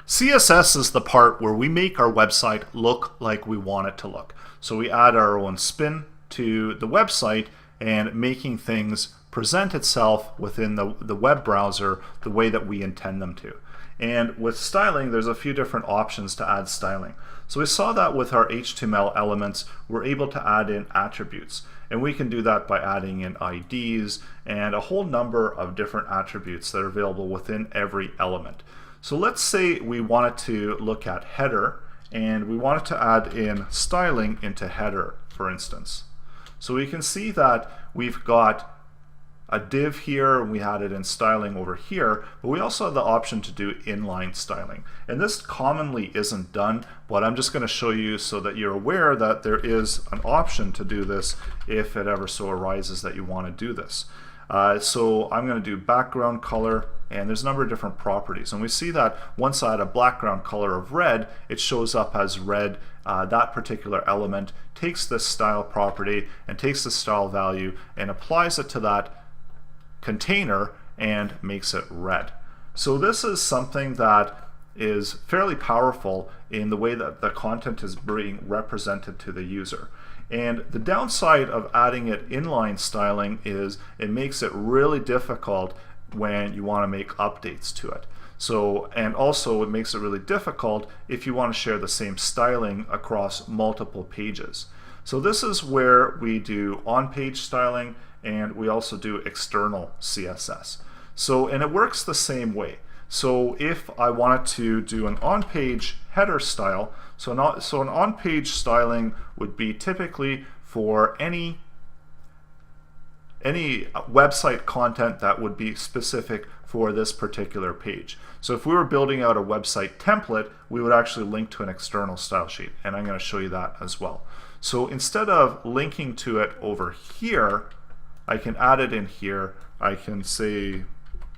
CSS is the part where we make our website look like we want it to look. So we add our own spin to the website and making things present itself within the web browser the way that we intend them to. And with styling, there's a few different options to add styling. So we saw that with our HTML elements, we're able to add in attributes. And we can do that by adding in IDs and a whole number of different attributes that are available within every element. So let's say we wanted to look at header and we wanted to add in styling into header, for instance. So we can see that we've got a div here, and we had it in styling over here, but we also have the option to do inline styling. And this commonly isn't done, but I'm just going to show you so that you're aware that there is an option to do this if it ever so arises that you want to do this. So I'm going to do background color, and there's a number of different properties. And we see that once I add a background color of red, it shows up as red. That particular element takes this style property and takes the style value and applies it to that container and makes it red. So this is something that is fairly powerful in the way that the content is being represented to the user. And the downside of adding it inline styling is it makes it really difficult when you want to make updates to it. So, and also it makes it really difficult if you want to share the same styling across multiple pages. So this is where we do on-page styling, and we also do external CSS. So, and it works the same way. So if I wanted to do an on-page header style, so an on-page styling would be typically for any website content that would be specific for this particular page. So if we were building out a website template, we would actually link to an external style sheet, and I'm going to show you that as well. So instead of linking to it over here, I can add it in here. I can say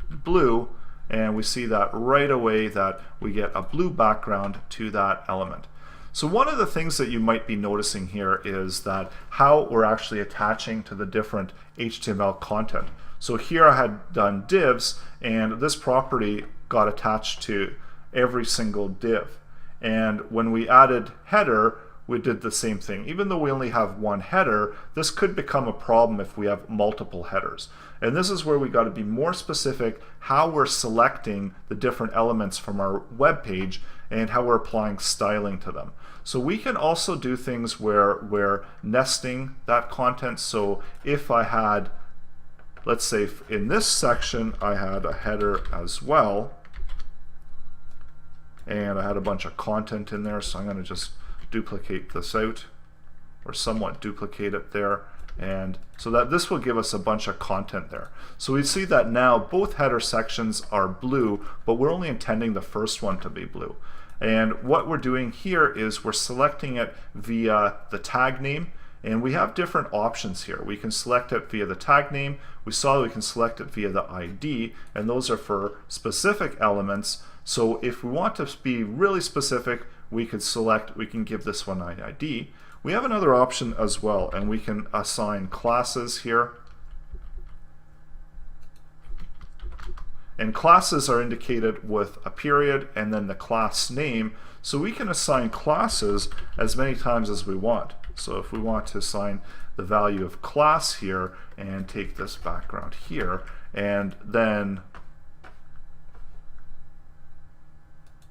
blue, and we see that right away that we get a blue background to that element. So one of the things that you might be noticing here is that how we're actually attaching to the different HTML content. So here I had done divs, and this property got attached to every single div. And when we added header, we did the same thing. Even though we only have one header, this could become a problem if we have multiple headers. And this is where we got to be more specific how we're selecting the different elements from our web page and how we're applying styling to them. So we can also do things where we're nesting that content. So if I had, let's say in this section, I had a header as well, and I had a bunch of content in there, so I'm going to just duplicate this out, or somewhat duplicate it there, and so that this will give us a bunch of content there. So we see that now both header sections are blue, but we're only intending the first one to be blue. And what we're doing here is we're selecting it via the tag name, and we have different options here. We can select it via the tag name. We saw that we can select it via the ID, and those are for specific elements. So if we want to be really specific, we can give this one an ID. We have another option as well, and we can assign classes here. And classes are indicated with a period and then the class name. So we can assign classes as many times as we want. So if we want to assign the value of class here and take this background here and then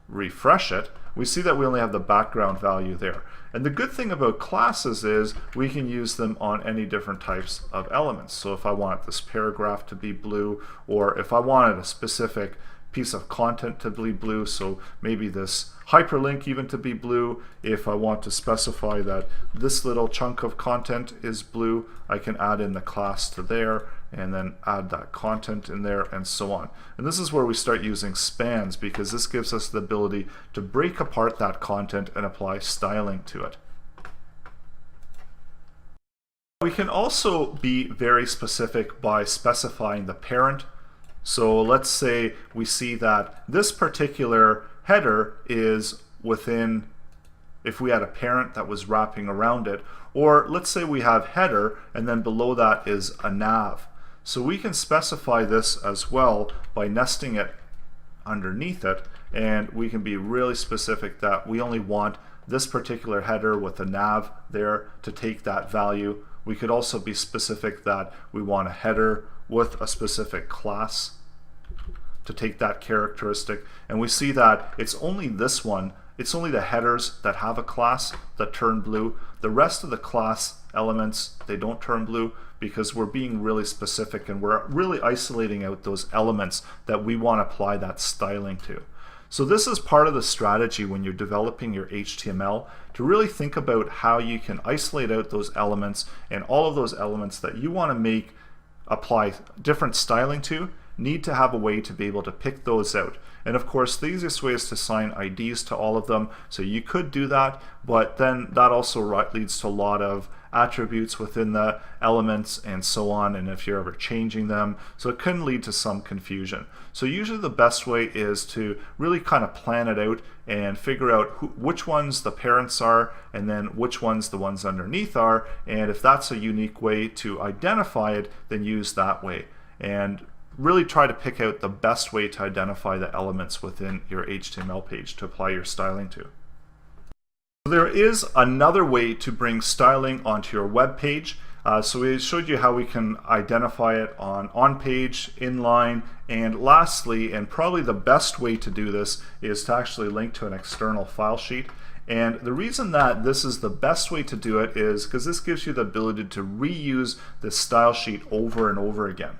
refresh it, we see that we only have the background value there. And the good thing about classes is we can use them on any different types of elements. So if I want this paragraph to be blue, or if I wanted a specific piece of content to be blue, so maybe this hyperlink even to be blue, if I want to specify that this little chunk of content is blue, I can add in the class to there and then add that content in there and so on. And this is where we start using spans, because this gives us the ability to break apart that content and apply styling to it. We can also be very specific by specifying the parent. So let's say we see that this particular header is within, if we had a parent that was wrapping around it, or let's say we have header and then below that is a nav. So we can specify this as well by nesting it underneath it, and we can be really specific that we only want this particular header with a nav there to take that value. We could also be specific that we want a header with a specific class to take that characteristic, and we see that it's only this one, it's only the headers that have a class that turn blue. The rest of the class elements, they don't turn blue because we're being really specific and we're really isolating out those elements that we want to apply that styling to. So this is part of the strategy when you're developing your HTML, to really think about how you can isolate out those elements, and all of those elements that you want to apply different styling to need to have a way to be able to pick those out. And of course, the easiest way is to assign IDs to all of them. So you could do that, but then that also leads to a lot of attributes within the elements and so on, and if you're ever changing them, so it can lead to some confusion. So usually the best way is to really kind of plan it out and figure out which ones the parents are and then which ones the ones underneath are, and if that's a unique way to identify it, then use that way. And really try to pick out the best way to identify the elements within your HTML page to apply your styling to. There is another way to bring styling onto your web page. So we showed you how we can identify it on page, inline, and lastly, and probably the best way to do this, is to actually link to an external file sheet. And the reason that this is the best way to do it is because this gives you the ability to reuse this style sheet over and over again.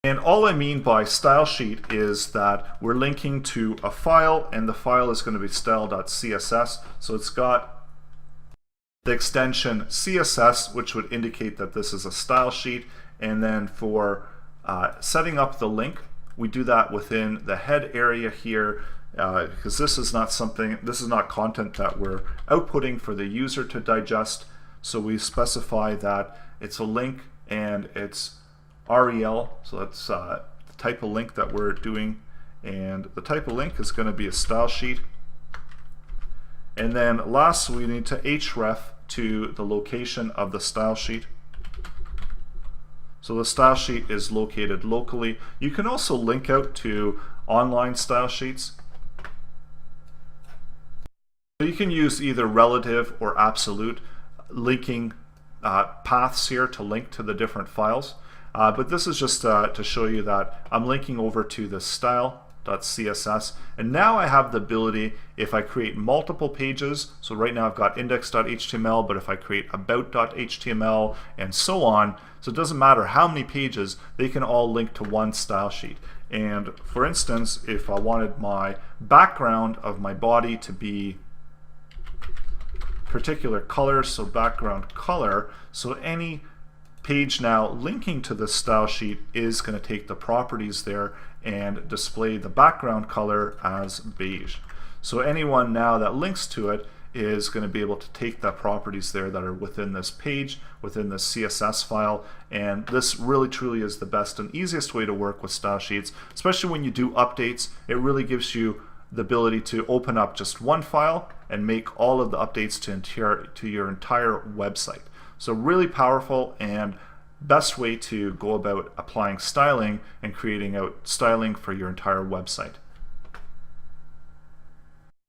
And all I mean by style sheet is that we're linking to a file, and the file is going to be style.css. So it's got the extension CSS, which would indicate that this is a style sheet. And then for setting up the link, we do that within the head area here, because this is not content that we're outputting for the user to digest. So we specify that it's a link and it's REL, so that's the type of link that we're doing, and the type of link is going to be a style sheet. And then last, we need to href to the location of the style sheet. So the style sheet is located locally. You can also link out to online style sheets. So you can use either relative or absolute linking paths here to link to the different files. But this is just to show you that I'm linking over to the style.css, and now I have the ability, if I create multiple pages, so right now I've got index.html, but if I create about.html and so on, so it doesn't matter how many pages, they can all link to one style sheet. And for instance, if I wanted my background of my body to be particular color, so background color, so any page now linking to the style sheet is going to take the properties there and display the background color as beige. So anyone now that links to it is going to be able to take the properties there that are within this page, within this CSS file, and this really truly is the best and easiest way to work with style sheets, especially when you do updates. It really gives you the ability to open up just one file and make all of the updates to your entire website. So really powerful and best way to go about applying styling and creating out styling for your entire website.